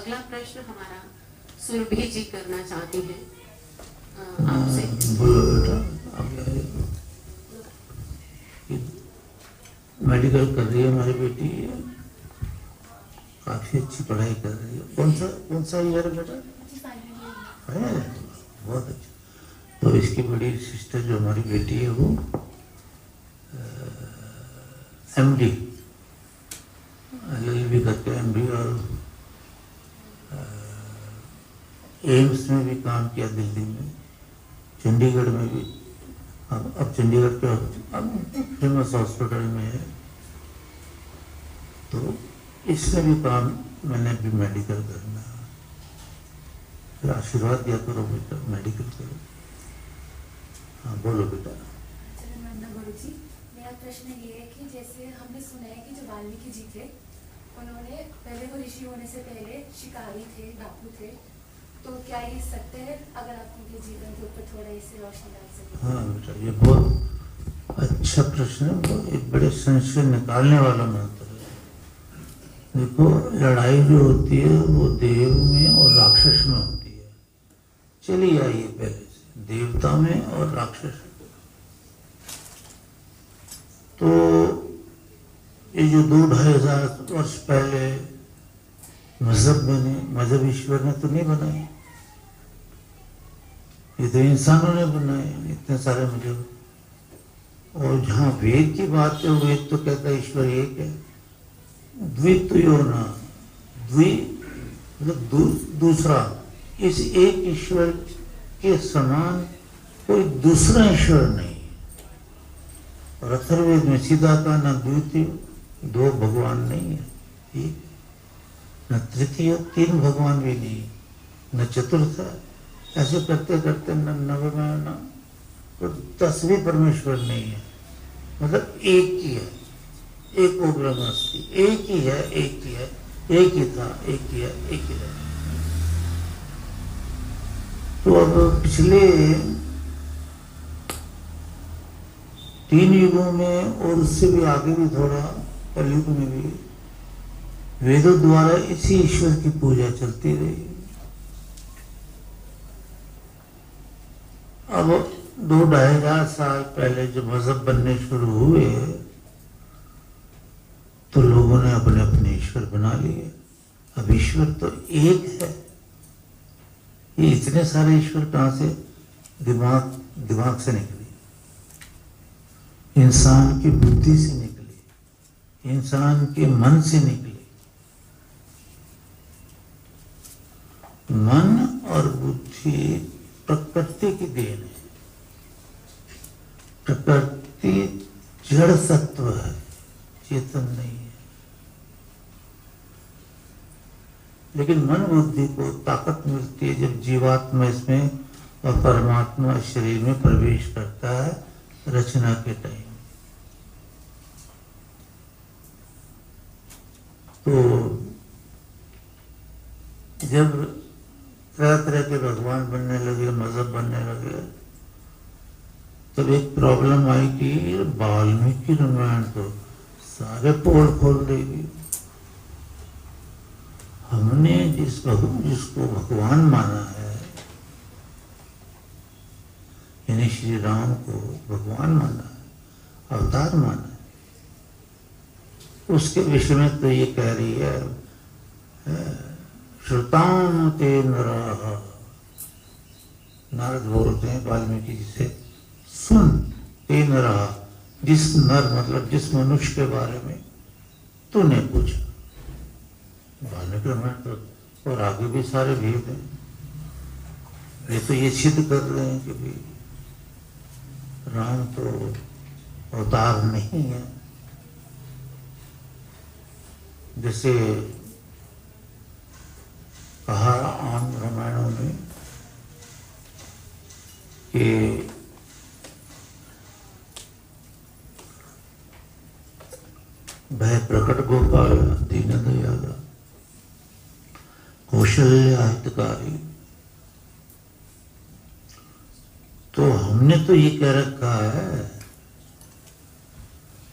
अगला प्रश्न हमारा सुरभि जी करना चाहती है आपसे। बोलो बेटा। मेडिकल कर रही है हमारी बेटी, काफी अच्छी पढ़ाई कर रही है। कौन सा ईयर है बेटा? है, बहुत अच्छा। तो इसकी बड़ी सिस्टर जो हमारी बेटी है वो एमडी LLB करके एमडी और एम्स में भी काम किया, दिल्ली में, चंडीगढ़ में भी। अब चंडीगढ़ के फेमस हॉस्पिटल में है। तो इसमें भी काम मैंने भी मेडिकल करना है। फिर आशीर्वाद दिया करो बेटा, मेडिकल करो। हाँ बोलो बेटा। गुरुजी, मेरा प्रश्न ये है कि जैसे हमने सुना है कि जो वाल्मीकि जी थे उन्होंने पहले वो ऋषि होने से पहले शिकारी थे, डाकू थे, तो क्या ये सत्य है? अगर आप उनके जीवन के ऊपर थोड़ा इसे रोशनी डाल सकें। हाँ बेटा, ये बहुत अच्छा प्रश्न है, एक बड़े संशय निकालने वाला मंत्र है। देखो, लड़ाई जो होती है वो देव में और राक्षस में होती है। चलिए आइए पहले से देवता में और राक्षस में। तो ये जो 2-2,500 वर्ष पहले मजहब बने, मजहब ईश्वर ने तो नहीं बनाए, ये तो इंसानों ने बनाए इतने सारे मजहब। और जहाँ वेद की बात है, वेद तो कहता है ईश्वर एक है। द्वितीयो न, द्वि मतलब दूसरा, इस एक ईश्वर के समान कोई दूसरा ईश्वर नहीं। और अथर्ववेद में सीधा कहा, न द्वितीय, 2 भगवान नहीं है, एक, न तृतीय, 3 भगवान भी नहीं, न चतुर्थ। ऐसे करते करते न नवमा, न तो 10वीं परमेश्वर नहीं है। मतलब एक ही है, एक वो ब्रह्मास्ति, एक ही है, एक ही है, एक ही था, एक ही है, एक ही है। तो अब पिछले 3 युगों में और उससे भी आगे भी थोड़ा कलयुग में भी वेदों द्वारा इसी ईश्वर की पूजा चलती रही। अब 2-2,500 साल पहले जब मजहब बनने शुरू हुए तो लोगों ने अपने अपने ईश्वर बना लिए। अब ईश्वर तो एक है। ये इतने सारे ईश्वर कहां से दिमाग से निकले? इंसान की बुद्धि से निकले, इंसान के मन से निकले। मन और बुद्धि प्रकृति की देन है। प्रकृति जड़ सत्व है, चेतन नहीं है। लेकिन मन बुद्धि को ताकत मिलती है जब जीवात्मा इसमें और परमात्मा शरीर में प्रवेश करता है, रचना के टाइम। तो जब तरह तरह के भगवान बनने लगे, मजहब बनने लगे, तब एक प्रॉब्लम आई कि वाल्मीकि रामायण तो सारे पोल खोल देगी। हमने जिसको भगवान माना है, यानी श्री राम को भगवान माना है, अवतार माना है, उसके विषय में तो ये कह रही है, श्रुताम ते नराः। नारद बोलते हैं वाल्मीकि जी से, सुन ते नराः, जिस नर मतलब जिस मनुष्य के बारे में तूने पूछा। वाल्मीकि रामायण तो और आगे भी सारे भेद हैं। ये तो ये सिद्ध कर रहे हैं कि भी राम तो अवतार नहीं है। जैसे कहा आम रामायणों में कि भय प्रकट गोपाल दीन दयाला कौशल्या हितकारी। तो हमने तो ये कह रखा है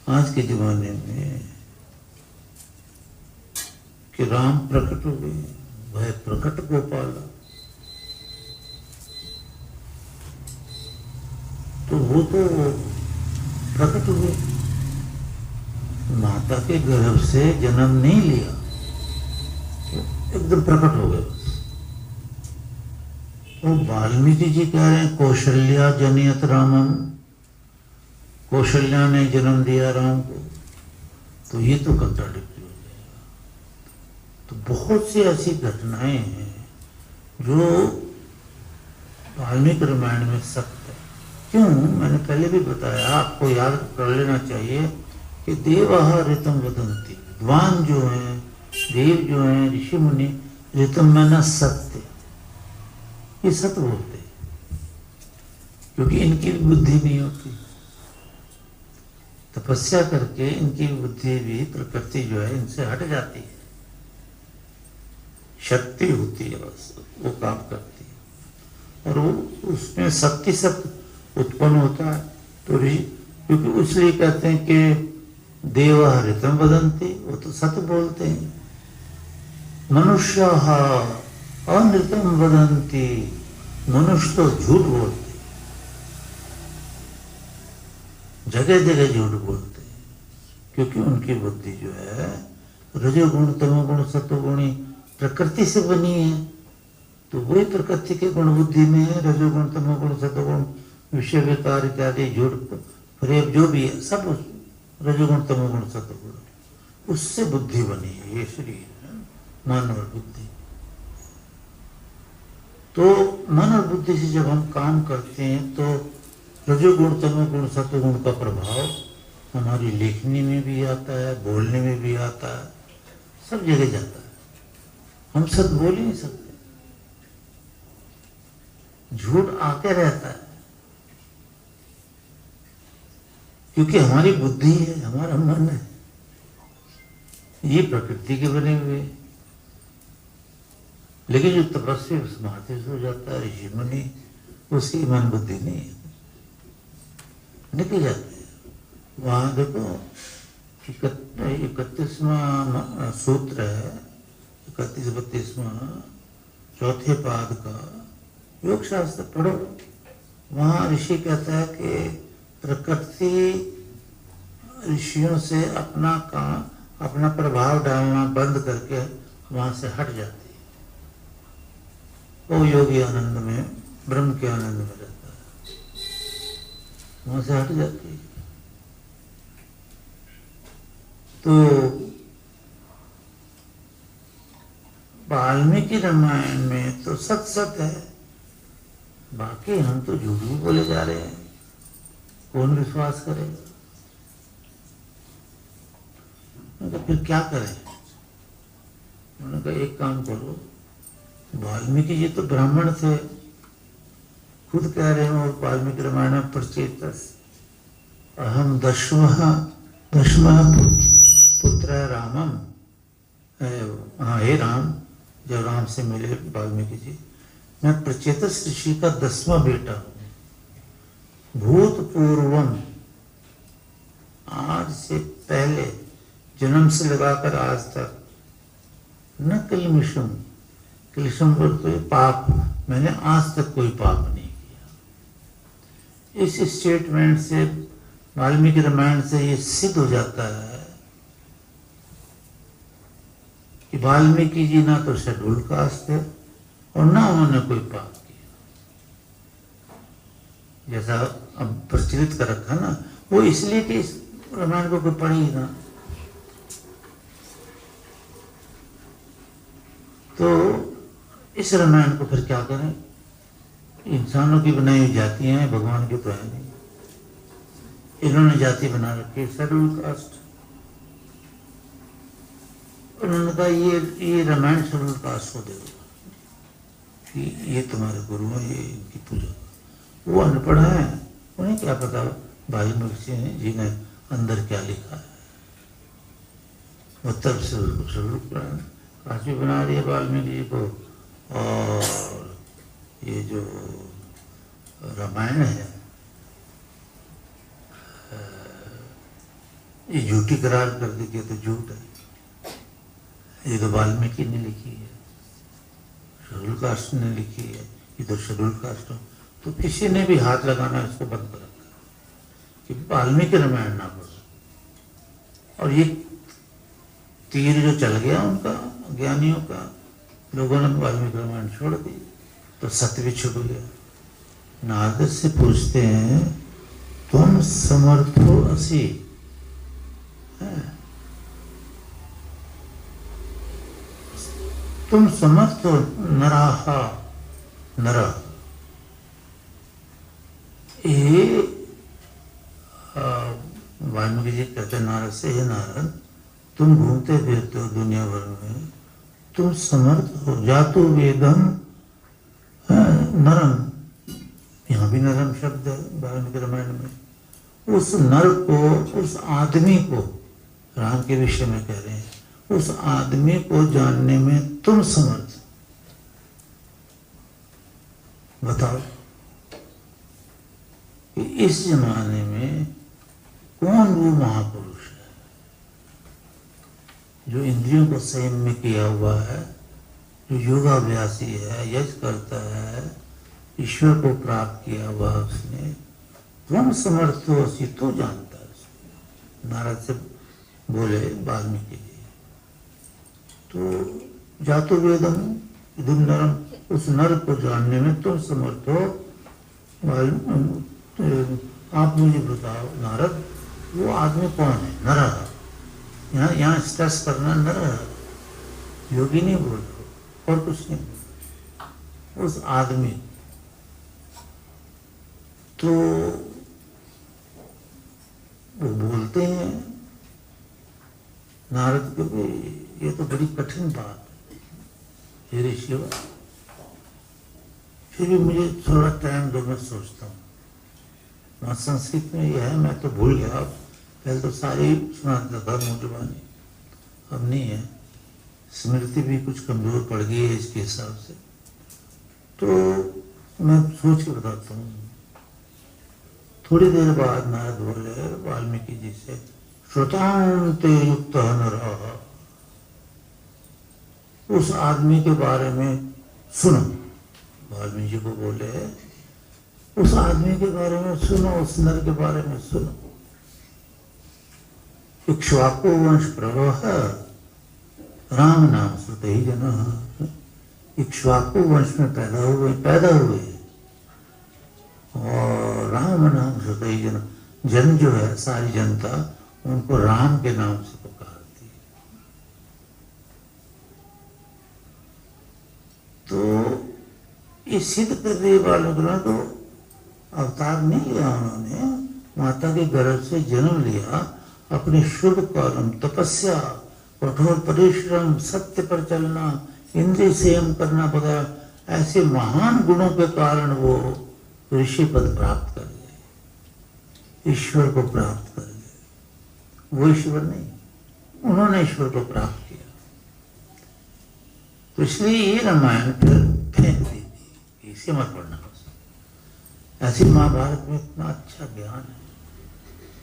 आज के जमाने में कि राम प्रकट हो गए, वह प्रकट गोपाल, तो वो तो प्रकट हुए, माता के गर्भ से जन्म नहीं लिया, एकदम प्रकट हो गए बस। तो वाल्मीकि जी कह रहे हैं कौशल्या जनियत रामम, कौशल्या ने जन्म दिया राम को, तो ये तो कंट्राडिक्टरी हो जाएगा। तो बहुत सी ऐसी घटनाएं हैं जो वाल्मीकि रामायण में सत्य है। क्यों, मैंने पहले भी बताया, आपको याद कर लेना चाहिए कि देवः ऋतम वदन्ति, विद्वान जो हैं, देव जो हैं, ऋषि मुनि, ऋतम माना सत्य, ये सत्य बोलते हैं, क्योंकि इनकी बुद्धि नहीं होती। तपस्या करके इनकी बुद्धि भी, प्रकृति जो है इनसे हट जाती है, शक्ति होती है, बस वो काम करती है, और वो उसमें सत्य सत्य उत्पन्न होता है। तो क्योंकि इसलिए कहते हैं कि देव ऋतम वदन्ति, वो तो सत्य बोलते हैं। मनुष्य अनृतम वदन्ति, मनुष्य तो झूठ बोलते, जगह जगह झूठ बोलते हैं, क्योंकि उनकी बुद्धि जो है रजोगुण तमोगुण सत्वगुणी प्रकृति से बनी है। तो वही प्रकृति के गुण बुद्धि में है, रजोगुण तमोगुण सत्वगुण विषय विकार इत्यादि झूठ प्रेम जो भी है सब रजोगुण तमोगुण सत्वगुण, उससे बुद्धि बनी है ये शरीर, मन और बुद्धि। तो मन और बुद्धि से जब हम काम करते हैं तो रजोगुण तमोगुण सत्वगुण का प्रभाव हमारी लेखनी में भी आता है, बोलने में भी आता है, सब जगह जाता है। हम सब बोल ही नहीं सकते, झूठ आके रहता है, क्योंकि हमारी बुद्धि है, हमारा मन है, ये प्रकृति के बने हुए। लेकिन जो तपस्वी समाधि हो जाता है, ऋषि मुनि, उसकी मन बुद्धि नहीं है, निकल जाते हैं। वहां देखो 31वां सूत्र है, 31-32वां चौथे पाद का योग शास्त्र पढ़ो। वहां ऋषि कहता है कि प्रकृति ऋषियों से अपना काम, अपना प्रभाव डालना बंद करके वहां से हट जाती है। वो योगी आनंद में, ब्रह्म के आनंद में रहता है, वहां से हट जाती है। तो वाल्मीकि रामायण में तो सत सत है, बाकी हम तो झूठ भी बोले जा रहे हैं, कौन विश्वास करेगा? तो फिर क्या करें? उन्होंने कहा एक काम करो, वाल्मीकि जी तो ब्राह्मण थे, खुद कह रहे हैं वाल्मीकि रामायण में प्रचेतस अहम दशमः पुत्र रामम, हाँ हे राम, जब राम से मिले वाल्मीकि जी, मैं प्रचेतस ऋषि का 10वां बेटा हूं। भूतपूर्वम, आज से पहले, जन्म से लगाकर आज तक, न कलमिशम, कलमिशम बोलते पाप, मैंने आज तक कोई पाप नहीं किया। इस स्टेटमेंट से, वाल्मीकि रामायण से ये सिद्ध हो जाता है कि वाल्मीकि जी ना तो शेड्यूल कास्ट थे और ना उन्होंने कोई पाप किया, जैसा अब प्रचलित कर रखा ना, वो इसलिए कि इस रामायण को कोई पढ़ी ना। तो इस रामायण को फिर क्या करें? इंसानों की बनाई हुई जातियां हैं, भगवान की तो है नहीं। इन्होंने जाति बना रखी शेड्यूल कास्ट। उन्होंने कहा ये रामायण शेड्यूल कास्ट को दे दो कि ये तुम्हारे गुरु हैं, ये इनकी पूजा। वो अनपढ़ है, उन्हें क्या पता वाल्मीकि जी ने अंदर क्या लिखा है। वो तब से शेड्यूल कास्ट बना रही है वाल्मीकि जी को, और ये जो रामायण है ये झूठी करार कर दी कि तो झूठ है, ये तो वाल्मीकि ने लिखी है। कास्ट ने लिखी है, इधर शेड्यूल कास्ट हो, तो किसी ने भी हाथ लगाना इसको बंद कर रखा कि वाल्मीकि रामायण ना पढ़ो। और ये तीर जो चल गया उनका, ज्ञानियों का, लोगों ने वाल्मीकि रामायण छोड़ दी, तो सत्य भी छुप गया। नारद से पूछते हैं, तुम समर्थो असि, तुम समर्थो नराहा, नर, ये वाल्मीकि जी कहते नारद से, हे नारद, तुम घूमते फिरते हो दुनिया भर में, तुम समर्थ हो, जातु वेदम नरम, यहाँ भी नरम शब्द है वाल्मीकि रामायण में। उस नर को, उस आदमी को, राम के विषय में कह रहे हैं, उस आदमी को जानने में तुम समर्थ। बताओ कि इस जमाने में कौन वो महापुरुष है जो इंद्रियों को संयम में किया हुआ है, जो योगाभ्यासी है, यज्ञ करता है, ईश्वर को प्राप्त किया हुआ उसने। तुम समर्थ हो, तू जानता है उसको। नारद से बोले वाल्मीकि जी, तो जातो वेदम इदम नरम, उस नर को जानने में तुम समर्थ हो। आप मुझे बताओ नारद, वो आदमी कौन है? नर। यहाँ स्ट्रेस करना नर, योगी नहीं बोल रहा और कुछ नहीं बोल, उस आदमी। तो वो बोलते हैं नारद को भी, ये तो बड़ी कठिन बात है हे ऋषि। फिर भी मुझे थोड़ा टाइम दो, मैं सोचता हूँ। वहाँ संस्कृत में यह है, मैं तो भूल गया, पहले तो सारी सुनाता था मोटबानी, अब नहीं है, स्मृति भी कुछ कमजोर पड़ गई है इसके हिसाब से। तो मैं सोच के बताता हूँ। थोड़ी देर बाद नारद बोले वाल्मीकि जी से, श्रुतांते युक्त नरः, उस आदमी के बारे में सुनो। वाल्मीकि जी को बोले, उस आदमी के बारे में सुनो, उस नर के बारे में सुनो। इक्ष्वाकु वंश प्रभव राम नाम श्रुते ही जन। इक्ष्वाकु वंश में पैदा हुए और राम नाम श्रुते ही जन, जन जो है सारी जनता उनको राम के नाम से पुकारती है। तो ये सिद्ध करने वालों को तो अवतार नहीं लिया उन्होंने, माता के गर्भ से जन्म लिया, अपने शुभ कर्म, तपस्या, कठोर परिश्रम, सत्य पर चलना, इंद्रिय संयम करना पड़ा, ऐसे महान गुणों के कारण वो ऋषि पद प्राप्त कर गए, ईश्वर को प्राप्त कर गए। वो ईश्वर नहीं, उन्होंने ईश्वर को प्राप्त किया। तो इसलिए ये रामायण फिर फेंक दी थी, इसे मत पढ़ना। ऐसी महाभारत में इतना अच्छा ज्ञान है,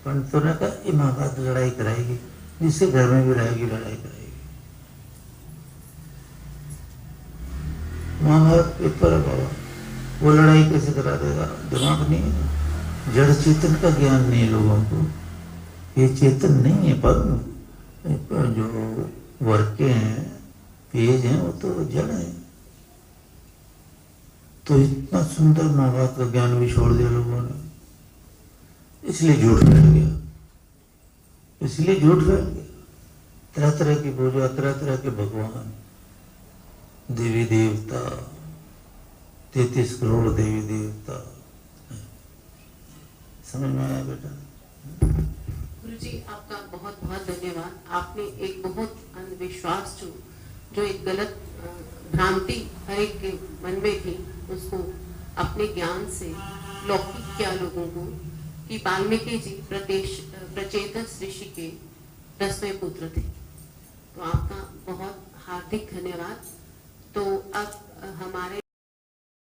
पंडितों ने कहा ये महाभारत लड़ाई कराएगी, जिससे घर में भी रहेगी लड़ाई कराएगी। महाभारत पेपर है बाबा, वो लड़ाई कैसे करा देगा? दिमाग नहीं है, जड़ चेतन का ज्ञान नहीं है लोगों को। ये चेतन नहीं है, पर जो वर्के हैं, पेज हैं, वो तो जड़ है। तो इतना सुंदर महाभारत का ज्ञान भी छोड़ दिया लोगों ने, इसलिए झूठ फैल गया, इसलिए झूठ फैल गया। तरह तरह की पूजा, तरह तरह के भगवान, देवी देवता, 33 करोड़ देवी देवता। समझ में आया बेटा? गुरुजी आपका बहुत बहुत धन्यवाद। आपने एक बहुत अंधविश्वास जो एक गलत भ्रांति हर एक के मन में थी, उसको अपने ज्ञान से लौकिक किया लोगों को कि वाल्मीकि जी प्रचेतस ऋषि के 10वें पुत्र थे। तो आपका बहुत हार्दिक धन्यवाद। तो अब हमारे